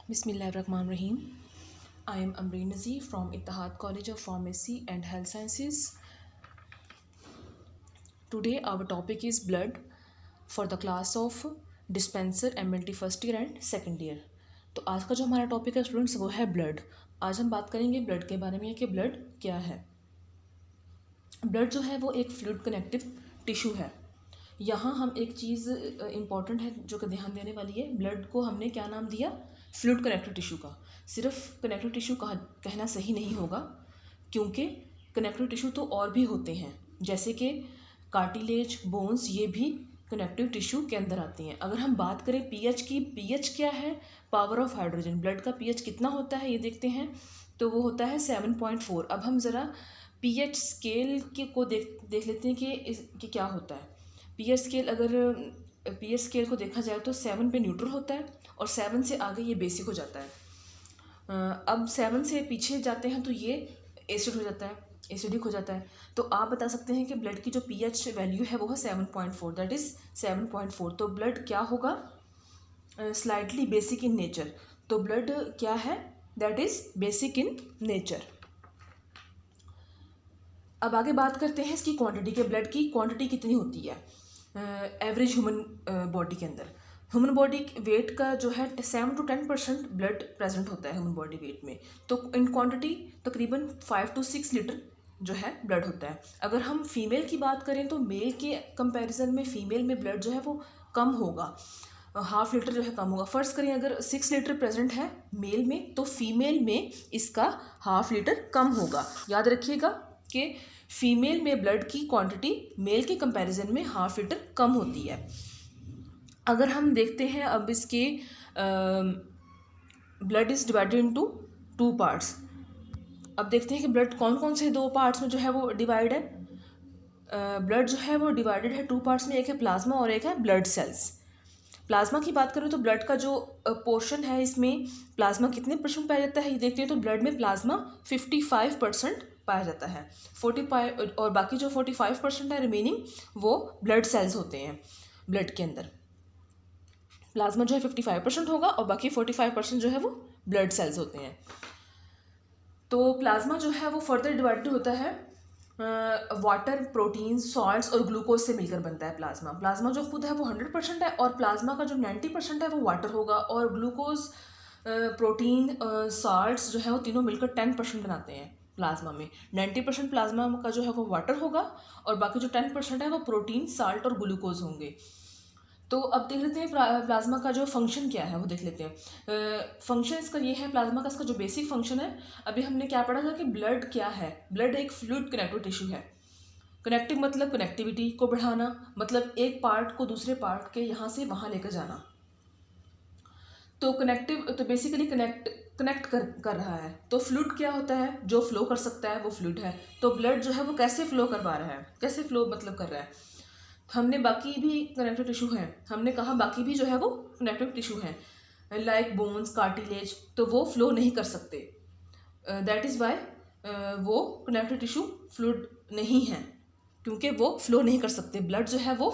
Bismillahirrahmanirrahim. I am Amreen Nazir from Ittihad College of Pharmacy and Health Sciences. Today our topic is blood for the class of dispenser MLT first year and second year. तो आज का जो हमारा topic है students वो है blood. आज हम बात करेंगे ब्लड के बारे में कि ब्लड क्या है। ब्लड जो है वो एक फ्लूइड कनेक्टिव टिश्यू है। यहाँ हम एक चीज़ इम्पॉर्टेंट है जो कि ध्यान देने वाली है, ब्लड को हमने क्या नाम दिया, फ्लूइड कनेक्टिव टिश्यू का। सिर्फ कनेक्टिव टिश्यू कहना सही नहीं होगा, क्योंकि कनेक्टिव टिश्यू तो और भी होते हैं, जैसे कि कार्टिलेज, बोन्स, ये भी कनेक्टिव टिश्यू के अंदर आती हैं। अगर हम बात करें पीएच की, पीएच क्या है, पावर ऑफ हाइड्रोजन। ब्लड का पीएच कितना होता है ये देखते हैं, तो वो होता है 7.4। अब हम ज़रा पीएच स्केल को देख लेते हैं कि क्या होता है। पीएच स्केल, अगर पीएच स्केल को देखा जाए तो 7 पे न्यूट्रल होता है और 7 से आगे ये बेसिक हो जाता है। अब 7 से पीछे जाते हैं तो ये एसिड हो जाता है, एसिडिक हो जाता है। तो आप बता सकते हैं कि ब्लड की जो पीएच वैल्यू है वो है 7.4, दैट इज़ 7.4। तो ब्लड क्या होगा, स्लाइटली बेसिक इन नेचर। तो ब्लड क्या है, that is basic in nature. अब आगे बात करते हैं इसकी क्वांटिटी के। ब्लड की क्वांटिटी कितनी होती है एवरेज ह्यूमन बॉडी के अंदर। ह्यूमन बॉडी वेट का जो है 7 to 10% ब्लड प्रेजेंट होता है ह्यूमन बॉडी वेट में। तो इन क्वांटिटी तकरीबन 5 to 6 लीटर जो है ब्लड होता है। अगर हम फीमेल की बात करें तो मेल के कंपैरिजन में फीमेल में ब्लड जो है वो कम होगा, हाफ लीटर जो है कम होगा। फ़र्ज़ करें अगर 6 लीटर प्रेजेंट है मेल में, तो फीमेल में इसका हाफ लीटर कम होगा। याद रखिएगा कि फीमेल में ब्लड की क्वांटिटी मेल के कंपैरिजन में हाफ लीटर कम होती है। अगर हम देखते हैं अब इसके blood is divided into 2 parts. अब देखते हैं कि ब्लड कौन कौन से 2 पार्ट्स में जो है वो डिवाइड है। ब्लड जो है वो डिवाइडेड है 2 पार्ट्स में, एक है प्लाज्मा और एक है ब्लड सेल्स। प्लाज्मा की बात करें तो ब्लड का जो पोर्शन है इसमें प्लाज्मा कितने परसेंट पाया जाता है ये देखते हैं। तो ब्लड में प्लाज्मा 55% पाया जाता है, 45, और बाकी जो 45% है रिमेनिंग वो ब्लड सेल्स होते हैं। ब्लड के अंदर प्लाज्मा जो है 55% होगा और बाकी 45% जो है वो ब्लड सेल्स होते हैं। तो प्लाज्मा जो है वो फर्दर डिवाइडेड होता है, वाटर, प्रोटीन, सॉल्ट्स और ग्लूकोज से मिलकर बनता है प्लाज्मा। प्लाज्मा जो खुद है वो 100% है और प्लाज्मा का जो 90% है वो वाटर होगा, और ग्लूकोज, प्रोटीन, सॉल्ट्स जो है वो तीनों मिलकर 10% बनाते हैं प्लाज्मा में। 90% प्लाज्मा का जो है वो वाटर होगा और बाकी जो 10% है वो प्रोटीन, साल्ट और ग्लूकोज होंगे। तो अब देख लेते हैं प्लाज्मा का जो फंक्शन क्या है वो देख लेते हैं। फंक्शन इसका ये है, प्लाज्मा का इसका जो बेसिक फंक्शन है, अभी हमने क्या पढ़ा था कि ब्लड क्या है। ब्लड एक फ्लूइड कनेक्टिव टिश्यू है। कनेक्टिव मतलब कनेक्टिविटी को बढ़ाना, मतलब एक पार्ट को दूसरे पार्ट के यहाँ से वहाँ लेकर जाना। तो कनेक्टिव तो बेसिकली कनेक्ट कर रहा है। तो फ्लूइड क्या होता है, जो फ्लो कर सकता है वो फ्लूइड है। तो ब्लड जो है वो कैसे फ्लो कर पा रहा है, कैसे फ्लो मतलब कर रहा है। हमने बाकी भी कनेक्टिव टिश्यू हैं, हमने कहा बाकी भी जो है वो कनेक्टिव टिश्यू हैं, लाइक बोन्स, कार्टिलेज, तो वो फ्लो नहीं कर सकते। दैट इज़ वाई वो कनेक्टिव टिश्यू फ्लूइड नहीं है, क्योंकि वो फ्लो नहीं कर सकते। ब्लड जो है वो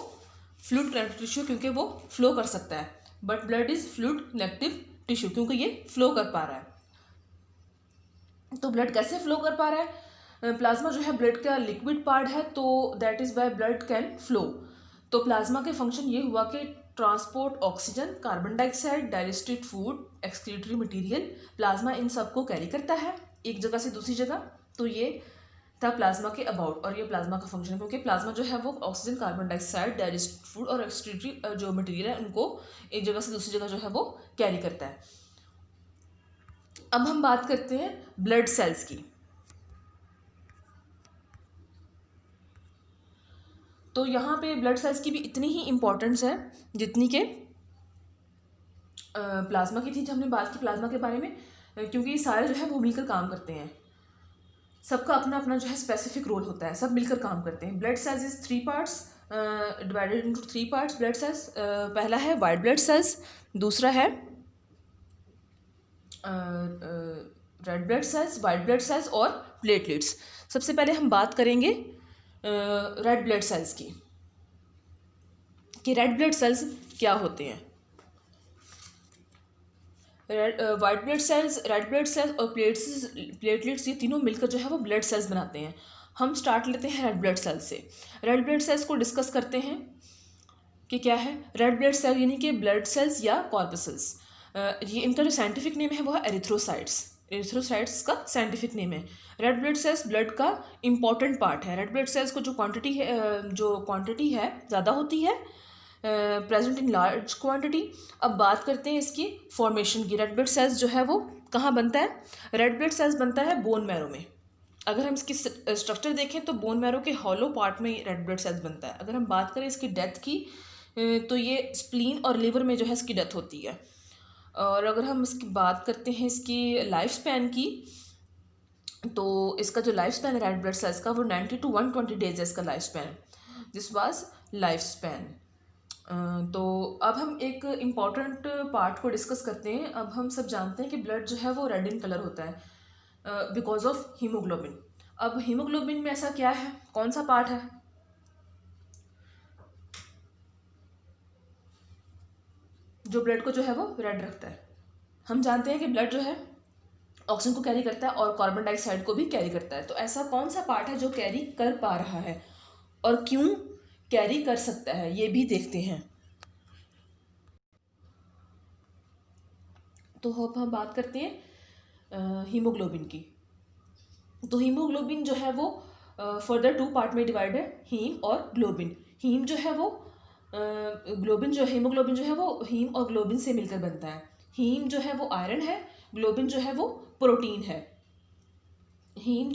फ्लूइड कनेक्टिव टिश्यू क्योंकि वो फ्लो कर सकता है, but blood is fluid connective tissue क्योंकि ये फ्लो कर पा रहा है। तो ब्लड कैसे फ्लो कर पा रहा है, प्लाज्मा जो है ब्लड का लिक्विड पार्ट है, तो that is why blood can flow. तो प्लाज्मा के फंक्शन ये हुआ कि transport oxygen, carbon dioxide, digested food, excretory material, plasma इन सबको कैरी करता है एक जगह से दूसरी जगह। तो ये था प्लाज्मा के अबाउट, और ये प्लाज्मा का फंक्शन है, क्योंकि प्लाज्मा जो है वो oxygen, carbon dioxide, digested food और एक्सक्रीटरी जो मटेरियल है उनको एक जगह से दूसरी जगह जो है वो कैरी करता है। अब हम बात करते हैं ब्लड सेल्स की। तो यहाँ पे ब्लड सेल्स की भी इतनी ही इम्पोर्टेंस है जितनी के प्लाज्मा की थी। जब हमने बात की प्लाज्मा के बारे में, क्योंकि ये सारे जो है वो मिलकर काम करते हैं, सबका अपना अपना जो है स्पेसिफिक रोल होता है, सब मिलकर काम करते हैं। Blood cells is 3 parts, divided into 3 parts. Blood cells, पहला है वाइट ब्लड सेल्स, दूसरा है red blood cells, white blood cells और प्लेटलेट्स। सबसे पहले हम बात करेंगे रेड ब्लड सेल्स की, कि रेड ब्लड सेल्स क्या होते हैं। White blood cells, red blood cells और प्लेटलेट्स ये तीनों मिलकर जो है वो ब्लड सेल्स बनाते हैं। हम स्टार्ट लेते हैं रेड ब्लड सेल्स से। रेड ब्लड सेल्स को डिस्कस करते हैं कि क्या है रेड ब्लड सेल, यानी कि ब्लड सेल्स या कॉर्पसल्स। ये इनका जो साइंटिफिक नेम है वो है एरिथ्रोसाइट्स। एरिथ्रोसाइट्स का साइंटिफिक नेम है। रेड ब्लड सेल्स ब्लड का इंपॉर्टेंट पार्ट है। रेड ब्लड सेल्स को जो क्वांटिटी है ज़्यादा होती है, प्रेजेंट इन लार्ज क्वांटिटी। अब बात करते हैं इसकी फॉर्मेशन की। रेड ब्लड सेल्स जो है वो कहाँ बनता है? रेड ब्लड सेल्स बनता है बोन मैरो में। अगर हम इसकी स्ट्रक्चर देखें तो बोन मैरो के हॉलो पार्ट में रेड ब्लड सेल्स बनता है। अगर हम बात करें इसकी डेथ की, तो ये स्प्लीन और लिवर में जो है इसकी डेथ होती है। और अगर हम इसकी बात करते हैं इसकी लाइफ स्पैन की, तो इसका जो लाइफ स्पैन है रेड ब्लड सेल्स का वो 90 to 120 डेज है इसका life span. This was life span. तो अब हम एक इम्पॉर्टेंट पार्ट को डिस्कस करते हैं। अब हम सब जानते हैं कि ब्लड जो है वो रेड इन कलर होता है बिकॉज ऑफ हीमोग्लोबिन। अब हीमोग्लोबिन में ऐसा क्या है, कौन सा पार्ट है जो ब्लड को जो है वो रेड रखता है? हम जानते हैं कि ब्लड जो है ऑक्सीजन को कैरी करता है और कार्बन डाइऑक्साइड को भी कैरी करता है। तो ऐसा कौन सा पार्ट है जो कैरी कर पा रहा है और क्यों कैरी कर सकता है, ये भी देखते हैं। तो अब हम बात करते हैं हीमोग्लोबिन की। तो हीमोग्लोबिन जो है वो फर्दर 2 पार्ट में डिवाइड है, हीम और ग्लोबिन। हीम जो है वो हीमोग्लोबिन जो है वो हीम और ग्लोबिन से मिलकर बनता है। हीम जो है वो आयरन है, ग्लोबिन जो है वो प्रोटीन है। हीम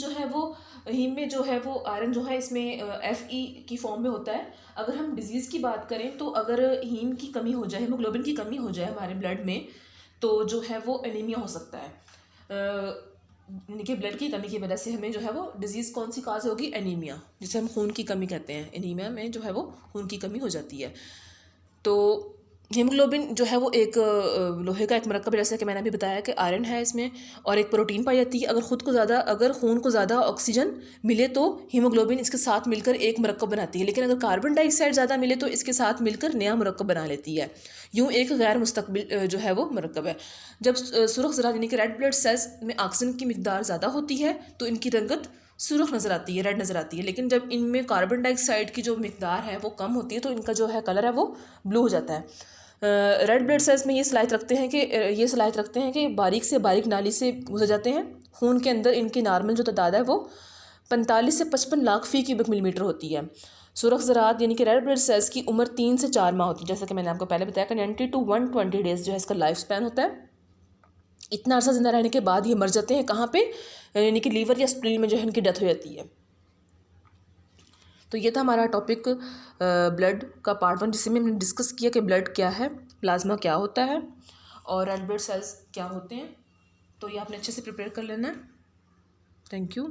में जो है वो आयरन जो है इसमें Fe की फॉर्म में होता है। अगर हम डिजीज़ की बात करें तो अगर हीम की कमी हो जाए, हीमोग्लोबिन की कमी हो जाए हमारे ब्लड में, तो जो है वो एनीमिया हो सकता है। यानी कि ब्लड की कमी की वजह से हमें जो है वो डिजीज़ कौन सी काज होगी? एनीमिया, जिसे हम खून की कमी कहते हैं। एनीमिया में जो है वो खून की कमी हो जाती है। तो हीमोग्लोबिन जो है वो एक लोहे का एक मरकब, जैसा कि मैंने अभी बताया कि आयरन है इसमें और एक प्रोटीन पाई जाती है। अगर खून को ज़्यादा ऑक्सीजन मिले तो हीमोग्लोबिन इसके साथ मिलकर एक मरकब बनाती है, लेकिन अगर कार्बन डाइऑक्साइड ज़्यादा मिले तो इसके साथ मिलकर नया मरकब बना लेती है। यूँ एक गैर मुस्तकबिल जो है वो मरकब है। जब सुर्ख ज़रात यानी कि रेड ब्लड सेल्स में ऑक्सीजन की मिकदार ज़्यादा होती है तो इनकी रंगत सुर्ख नज़र आती है, रेड नज़र आती है। लेकिन जब इनमें कार्बन डाइऑक्साइड की जो मिकदार है वो कम होती है तो इनका जो है कलर है वो ब्लू हो जाता है। रेड ब्लड सेल्स में ये सलाहियत रखते हैं कि बारीक से बारीक नाली से गुजर जाते हैं। खून के अंदर इनकी नॉर्मल जो तादाद है वो 45 से 55 लाख फी क्यूबिक मिलीमीटर होती है। सुरख ज़रात यानी कि रेड ब्लड सेल्स की उम्र 3 से 4 माह होती है। जैसा कि मैंने आपको पहले बताया कि 90 to 120 डेज जो है इसका लाइफ स्पैन होता है। इतना अर्सा जिंदा रहने के बाद ये मर जाते हैं। कहाँ पे? यानी कि लीवर या स्प्लीन में जो है इनकी डेथ हो जाती है। तो ये था हमारा टॉपिक ब्लड का पार्ट 1, जिसमें हमने डिस्कस किया कि ब्लड क्या है, प्लाज्मा क्या होता है और रेड ब्लड सेल्स क्या होते हैं। तो ये आपने अच्छे से प्रिपेयर कर लेना है। Thank you.